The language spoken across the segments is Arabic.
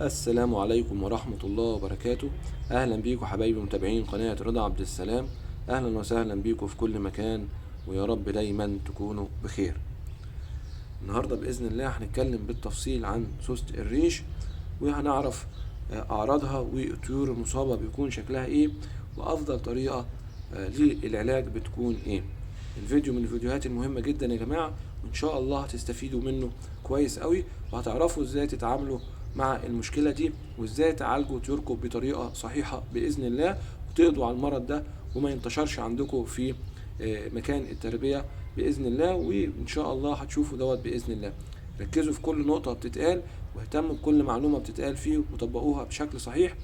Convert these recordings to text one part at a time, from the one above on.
السلام عليكم ورحمة الله وبركاته. أهلا بيكم حبايبي متابعين قناة رضا عبد السلام. أهلا وسهلا بيكم في كل مكان، ويا رب دايما تكونوا بخير. النهاردة بإذن الله هنتكلم بالتفصيل عن سوسة الريش، وهنعرف أعراضها والطيور المصابة بيكون شكلها إيه، وأفضل طريقة للعلاج بتكون إيه. الفيديو من الفيديوهات المهمة جدا يا جماعة، وإن شاء الله هتستفيدوا منه كويس قوي، وهتعرفوا إزاي تتعاملوا مع المشكلة دي، وإزاي تعالجوا طيوركم بطريقة صحيحة بإذن الله، وتقضوا على المرض ده وما ينتشرش عندكم في مكان التربية بإذن الله. وإن شاء الله هتشوفوا دوت بإذن الله. ركزوا في كل نقطة بتتقال، واهتموا بكل معلومة بتتقال فيه، وطبقوها بشكل صحيح،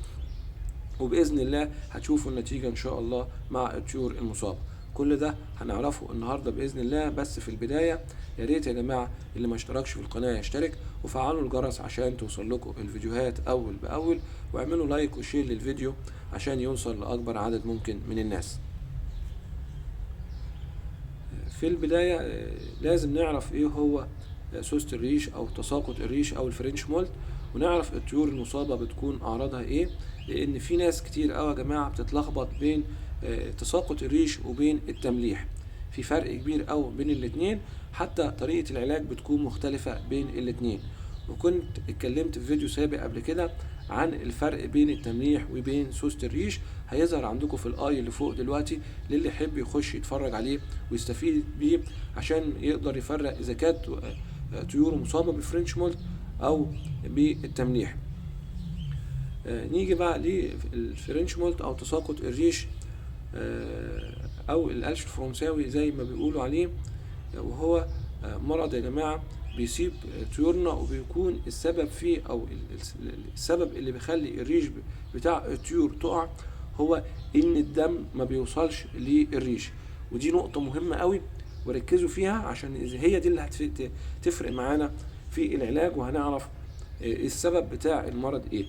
وبإذن الله هتشوفوا النتيجة إن شاء الله مع الطيور المصابة. كل ده هنعرفه النهاردة بإذن الله. بس في البداية يا ريت يا جماعة اللي ما اشتركش في القناة يشترك، وفعلوا الجرس عشان توصل لكم الفيديوهات أول بأول، واعملوا لايك وشير للفيديو عشان يوصل لأكبر عدد ممكن من الناس. في البداية لازم نعرف ايه هو سوسة الريش او تساقط الريش او الفرنش مولت، ونعرف الطيور المصابة بتكون اعراضها ايه، لان في ناس كتير قوي يا جماعة بتتلخبط بين تساقط الريش وبين التمليح. في فرق كبير قوي بين الاتنين، حتى طريقة العلاج بتكون مختلفة بين الاتنين. وكنت اتكلمت في فيديو سابق قبل كده عن الفرق بين التمليح وبين سوسة الريش، هيظهر عندكم في الاي اللي فوق دلوقتي للي يحب يخش يتفرج عليه ويستفيد بيه، عشان يقدر يفرق اذا كانت طيور مصابة بالفرنش مولت او بالتمليح. نيجي بقى للفرنش مولت او تساقط الريش او القلش الفرنساوي زي ما بيقولوا عليه، وهو مرض يا جماعة بيصيب طيورنا، وبيكون السبب فيه او السبب اللي بيخلي الريش بتاع الطيور تقع هو ان الدم ما بيوصلش للريش. ودي نقطة مهمة قوي، وركزوا فيها عشان هي دي اللي هتفرق معانا في العلاج، وهنعرف السبب بتاع المرض ايه.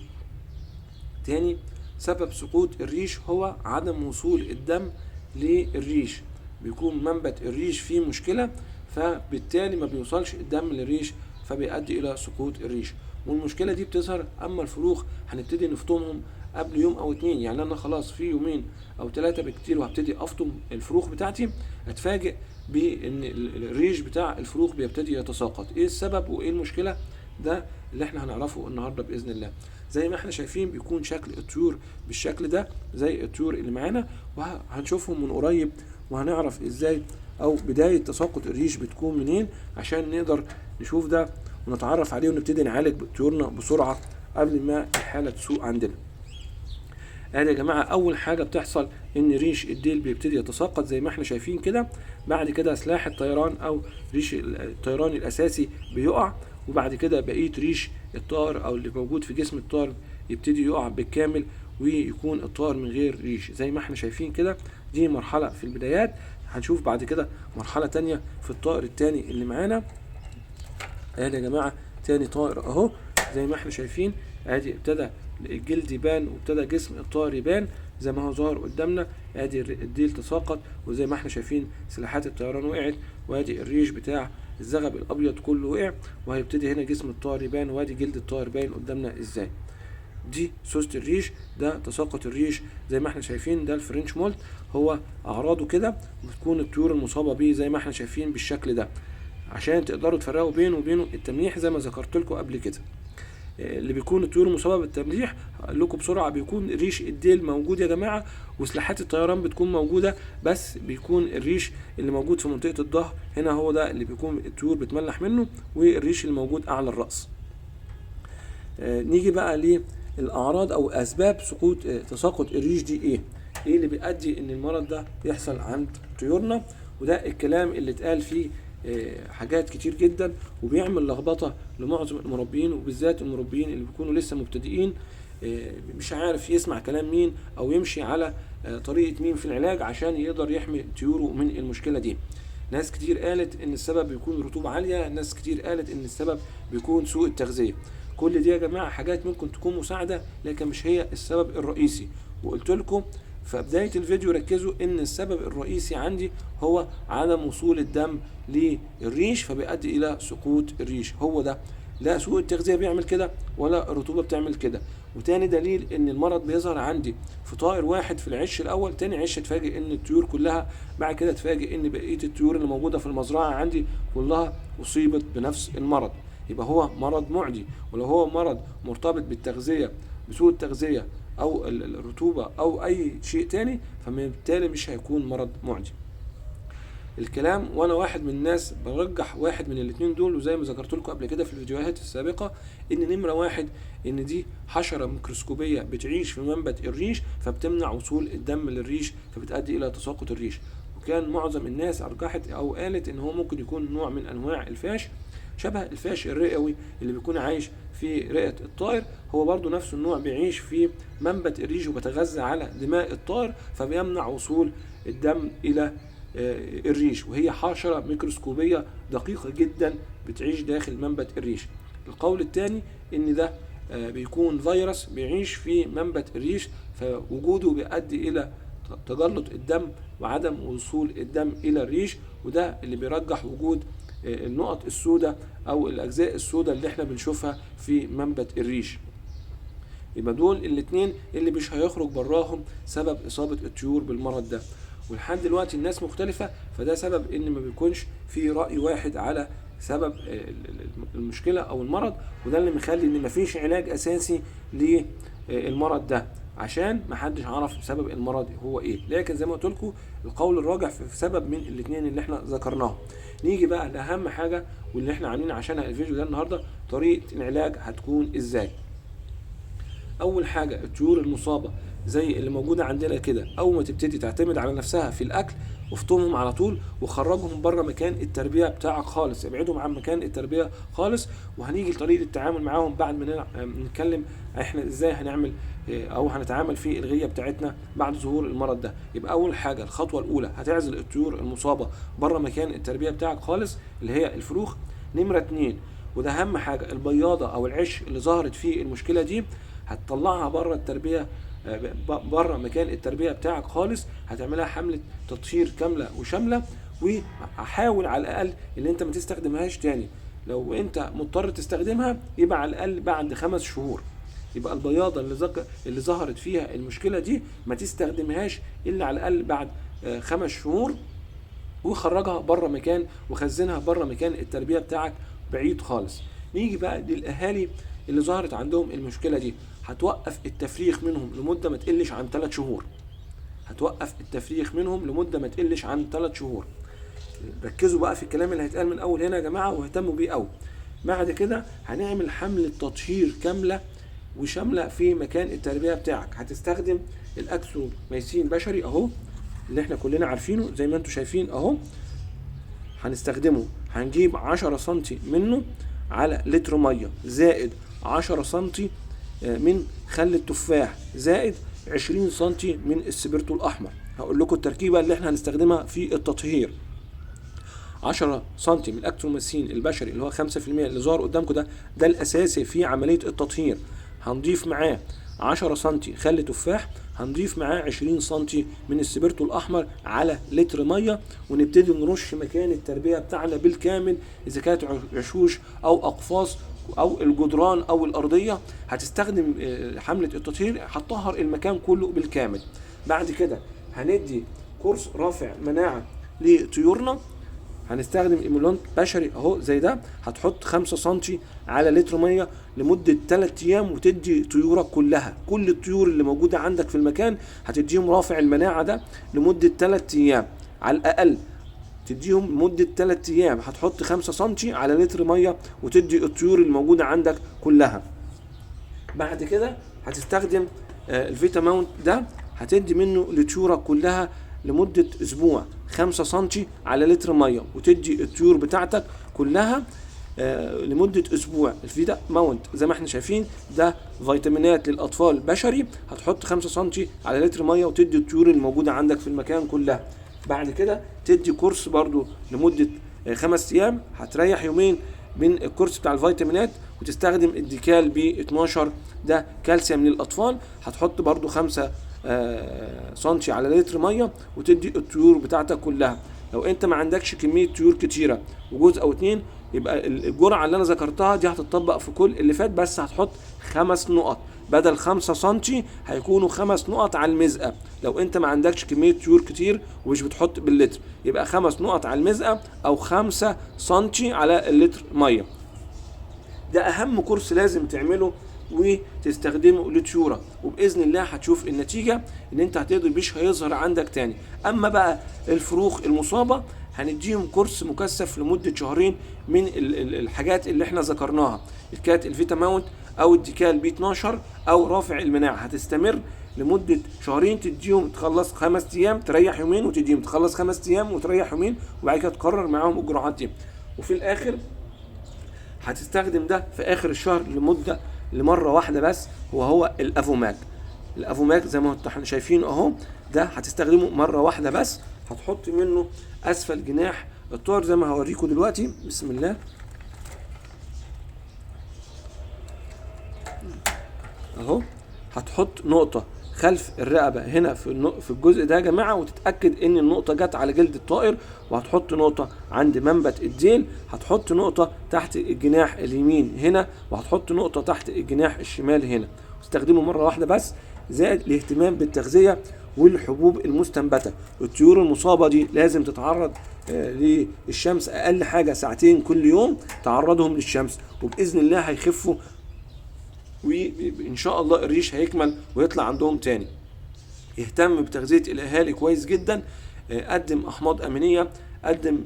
تاني، سبب سقوط الريش هو عدم وصول الدم للريش. بيكون منبت الريش فيه مشكلة، فبالتالي ما بيوصلش الدم للريش، فبيؤدي الى سقوط الريش. والمشكلة دي بتظهر اما الفروخ هنبتدي نفطمهم قبل يوم او اتنين. يعني انا خلاص في يومين او ثلاثة بكتير وهبتدي افطم الفروخ بتاعتي، اتفاجئ بان الريش بتاع الفروخ بيبتدي يتساقط. ايه السبب وايه المشكلة؟ ده اللي احنا هنعرفه النهاردة بإذن الله. زي ما احنا شايفين بيكون شكل الطيور بالشكل ده زي الطيور اللي معانا، وهنشوفهم من قريب، وهنعرف ازاي او بداية تساقط الريش بتكون منين، عشان نقدر نشوف ده ونتعرف عليه، ونبتدي نعالج طيورنا بسرعة قبل ما الحالة تسوء عندنا. ادي يا جماعة اول حاجة بتحصل ان ريش الديل بيبتدي يتساقط زي ما احنا شايفين كده. بعد كده سلاح الطيران او ريش الطيران الاساسي بيقع، وبعد كده بقية ريش الطائر او اللي موجود في جسم الطائر يبتدي يقع بالكامل، ويكون الطائر من غير ريش زي ما احنا شايفين كده. دي مرحلة في البدايات. هنشوف بعد كده مرحلة تانية في الطائر التاني اللي معانا. ادي يا جماعة تاني طائر اهو زي ما احنا شايفين. ادي ابتدى الجلد يبان، وابتدى جسم الطائر يبان زي ما هو ظاهر قدامنا. ادي الديل تساقط، وزي ما احنا شايفين سلاحات الطيران وقعت، وادي الريش بتاع الزغب الابيض كله وقع، وهيبتدي هنا جسم الطائر يبان، وادي جلد الطائر باين قدامنا ازاي. دي سوسة الريش، ده تساقط الريش زي ما احنا شايفين. ده الفرنش مولت، هو اعراضه كده، وتكون الطيور المصابة بيه زي ما احنا شايفين بالشكل ده، عشان تقدروا تفرقوا بينه وبينه التمليح زي ما ذكرت لكم قبل كده. اللي بيكون الطيور المصابه بالتمليح هقول لكم بسرعه، بيكون ريش الديل موجود يا جماعه، وسلاحات الطيران بتكون موجوده، بس بيكون الريش اللي موجود في منطقه الظهر هنا هو ده اللي بيكون الطيور بتملح منه، والريش اللي موجود اعلى الراس. نيجي بقى للاعراض او اسباب سقوط تساقط الريش دي ايه اللي بيؤدي ان المرض ده يحصل عند طيورنا. وده الكلام اللي اتقال فيه حاجات كتير جدا، وبيعمل لخبطه لمعظم المربيين، وبالذات المربيين اللي بيكونوا لسه مبتدئين، مش عارف يسمع كلام مين او يمشي على طريقه مين في العلاج عشان يقدر يحمي طيوره من المشكله دي. ناس كتير قالت ان السبب بيكون رطوبه عاليه، ناس كتير قالت ان السبب بيكون سوء التغذيه. كل دي يا جماعه حاجات ممكن تكون مساعده، لكن مش هي السبب الرئيسي. وقلت لكم في بداية الفيديو ركزوا ان السبب الرئيسي عندي هو عدم وصول الدم للريش، فبيؤدي الى سقوط الريش. هو ده لا سوء التغذية بيعمل كده ولا الرطوبة بتعمل كده. وتاني دليل ان المرض بيظهر عندي في طائر واحد في العش الاول، تاني عش اتفاجئ ان الطيور كلها، بعد كده اتفاجئ ان بقية الطيور اللي موجودة في المزرعة عندي كلها اصيبت بنفس المرض. يبقى هو مرض معدي. ولو هو مرض مرتبط بالتغذية، بسوء التغذية او الرطوبة او اي شيء تاني، فبالتالي مش هيكون مرض معدي. الكلام وانا واحد من الناس برجح واحد من الاثنين دول، وزي ما ذكرت لكم قبل كده في الفيديوهات السابقة ان نمرة واحد ان دي حشرة ميكروسكوبية بتعيش في منبت الريش، فبتمنع وصول الدم للريش، فبتؤدي الى تساقط الريش. وكان معظم الناس ارجحت او قالت ان هو ممكن يكون نوع من انواع الفاش، شبه الفاش الرئوي اللي بيكون عايش في رئة الطائر، هو برضو نفس النوع بيعيش في منبت الريش وبيتغذى على دماء الطائر، فبيمنع وصول الدم الى الريش. وهي حشرة ميكروسكوبية دقيقة جدا بتعيش داخل منبت الريش. القول الثاني ان ده بيكون فيروس بيعيش في منبت الريش، فوجوده بيؤدي الى تجلط الدم وعدم وصول الدم الى الريش، وده اللي بيرجح وجود النقط السوداء او الاجزاء السوداء اللي احنا بنشوفها في منبت الريش. يبقى دول الاثنين اللي مش هيخرج براهم سبب اصابة الطيور بالمرض ده. ولحد دلوقتي الناس مختلفة، فده سبب ان ما بيكونش في رأي واحد على سبب المشكلة او المرض، وده اللي مخلي ان مفيش علاج اساسي للمرض ده، عشان محدش عرف سبب المرض هو ايه. لكن زي ما قلت لكم القول الراجح في سبب من الاثنين اللي احنا ذكرناهم. نيجي بقى لاهم حاجة واللي احنا عاملين عشانها الفيديو ده النهاردة، طريقة العلاج هتكون ازاي. اول حاجة الطيور المصابة زي اللي موجودة عندنا كده، اول ما تبتدي تعتمد على نفسها في الاكل وافطمهم على طول وخرجهم بره مكان التربية بتاعك خالص، ابعدهم عن مكان التربية خالص. وهنيجي لطريقة التعامل معاهم بعد ما نتكلم احنا ازاي هنعمل او هنتعامل في الغية بتاعتنا بعد ظهور المرض ده. يبقى اول حاجة الخطوة الاولى هتعزل الطيور المصابة بره مكان التربية بتاعك خالص اللي هي الفروخ. نمرة 2 وده اهم حاجة، البياضة او العش اللي ظهرت فيه المشكلة دي هتطلعها بره التربية، بره مكان التربية بتاعك خالص، هتعملها حملة تطهير كاملة وشاملة، وحاول على الاقل ان انت ما تستخدمهاش تاني. لو انت مضطر تستخدمها يبقى على الاقل بعد 5 شهور. يبقى البياضة اللي ظهرت فيها المشكلة دي ما تستخدمهاش الا على الاقل بعد 5 شهور، وخرجها بره مكان وخزنها بره مكان التربية بتاعك بعيد خالص. نيجي بقى للاهالي اللي ظهرت عندهم المشكلة دي، هتوقف التفريخ منهم لمدة ما تقلش عن 3 شهور. هتوقف التفريخ منهم لمدة ما تقلش عن 3 شهور. ركزوا بقى في الكلام اللي هيتقال من اول هنا يا جماعة واهتموا بيه قوي. بعد كده هنعمل حملة تطهير كاملة وشاملة في مكان التربية بتاعك. هتستخدم الاكسوميسين بشري اهو اللي احنا كلنا عارفينه زي ما انتم شايفين اهو، هنستخدمه. هنجيب 10 سنتي منه على لتر مية، زائد 10 سنتي من خل التفاح، زائد 20 سنتي من السبرتو الأحمر. هقول لكم التركيبة اللي احنا هنستخدمها في التطهير. 10 سنتي من الاكتروميسين البشري اللي هو 5% اللي ظهر قدامكم ده الأساسي في عملية التطهير. هنضيف معاه 10 سنتي خل تفاح، هنضيف معاه 20 سنتي من السبرتو الأحمر على لتر مية، ونبتدي نرش مكان التربية بتاعنا بالكامل. إذا كانت عشوش أو أقفاص أو الجدران أو الأرضية، هتستخدم حملة التطهير هتطهر المكان كله بالكامل. بعد كده هندي كورس رافع مناعة لطيورنا. هنستخدم ايمولونت بشري اهو زي ده، هتحط 5 سنتي على لتر ميه لمده 3 ايام، وتدي طيورك كلها، كل الطيور اللي موجوده عندك في المكان هتديهم رافع المناعه ده لمده 3 ايام على الاقل. تديهم لمده 3 ايام، هتحط 5 سنتي على لتر ميه وتدي الطيور اللي موجوده عندك كلها. بعد كده هتستخدم الفيتاماونت ده، هتدي منه لطيورك كلها لمدة اسبوع 5 سنتي على لتر مية، وتدي الطيور بتاعتك كلها لمدة اسبوع. الفيتا ماونت زي ما احنا شايفين ده فيتامينات للاطفال بشري، هتحط 5 سنتي على لتر مية وتدي الطيور الموجودة عندك في المكان كلها. بعد كده تدي كورس برضو لمدة 5 ايام، هتريح يومين بين الكورس بتاع الفيتامينات، وتستخدم الديكال ب 12 ده كالسيوم للاطفال، هتحط برضو 5 سنتي على لتر ميه وتدي الطيور بتاعتك كلها. لو انت ما عندكش كميه طيور كتيره وجزء او 2، يبقى الجرعه اللي انا ذكرتها دي هتطبق في كل اللي فات، بس هتحط 5 نقط بدل 5 سنتي، هيكونوا 5 نقط على المزقه. لو انت ما عندكش كميه طيور كتير ومش بتحط باللتر، يبقى 5 نقط على المزقه او 5 سنتي على اللتر ميه. ده اهم كورس لازم تعمله وتستخدمه لطيورك، وباذن الله هتشوف النتيجه ان انت هتقدر مش هيظهر عندك تاني. اما بقى الفروخ المصابه هنديهم كورس مكثف لمده شهرين من الحاجات اللي احنا ذكرناها، الكات الفيتا ماونت او الديكال بي 12 او رافع المناعه، هتستمر لمده شهرين، تديهم تخلص 5 ايام تريح يومين، وتديهم تخلص 5 ايام وتريح يومين، وبعد كده تكرر معاهم الجرعات دي. وفي الاخر هتستخدم ده في اخر الشهر لمره واحده بس، وهو الافوماك. الافوماك زي ما احنا شايفين اهو، ده هتستخدمه مره واحده بس، هتحط منه اسفل جناح الطائر زي ما هوريكم دلوقتي. بسم الله اهو، هتحط نقطه خلف الرقبه هنا في الجزء ده يا جماعه، وتتاكد ان النقطه جت على جلد الطائر، وهتحط نقطه عند منبت الديل، هتحط نقطه تحت الجناح اليمين هنا، وهتحط نقطه تحت الجناح الشمال هنا. تستخدمه مره واحده بس. زائد الاهتمام بالتغذيه والحبوب المستنبته. الطيور المصابه دي لازم تتعرض للشمس اقل حاجه 2 ساعة كل يوم، تعرضهم للشمس وباذن الله هيخفوا، وان شاء الله الريش هيكمل ويطلع عندهم تاني. اهتم بتغذية الاهالي كويس جدا، قدم احماض امينية، قدم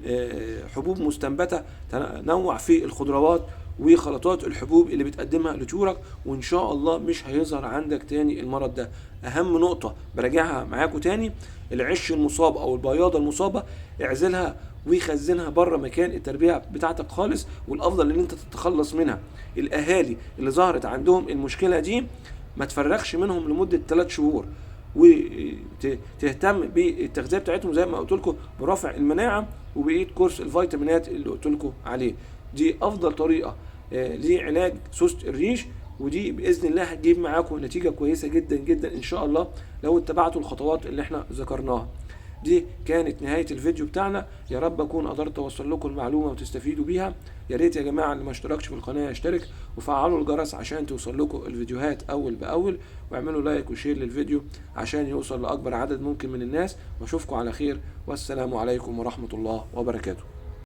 حبوب مستنبتة، تنوع في الخضروات وخلطات الحبوب اللي بتقدمها لطيورك، وان شاء الله مش هيظهر عندك تاني المرض ده. اهم نقطة براجعها معاكم تاني، العش المصاب او البياضة المصابة اعزلها ويخزنها بره مكان التربيه بتاعتك خالص، والافضل ان انت تتخلص منها. الاهالي اللي ظهرت عندهم المشكله دي ما تفرغش منهم لمده 3 شهور، وتهتم بالتغذيه بتاعتهم زي ما قلت لكم برفع المناعه وبقيه كورس الفيتامينات اللي قلت لكم عليه. دي افضل طريقه لعلاج سوسة الريش، ودي باذن الله هتجيب معاكم نتيجه كويسه جدا جدا ان شاء الله لو اتبعتوا الخطوات اللي احنا ذكرناها. دي كانت نهاية الفيديو بتاعنا، يا رب اكون قدرت اوصل لكم المعلومة وتستفيدوا بيها. يا ريت يا جماعة اللي ما اشتركش في القناة يشترك، وفعلوا الجرس عشان توصل لكم الفيديوهات اول باول، واعملوا لايك وشير للفيديو عشان يوصل لاكبر عدد ممكن من الناس. واشوفكم على خير، والسلام عليكم ورحمة الله وبركاته.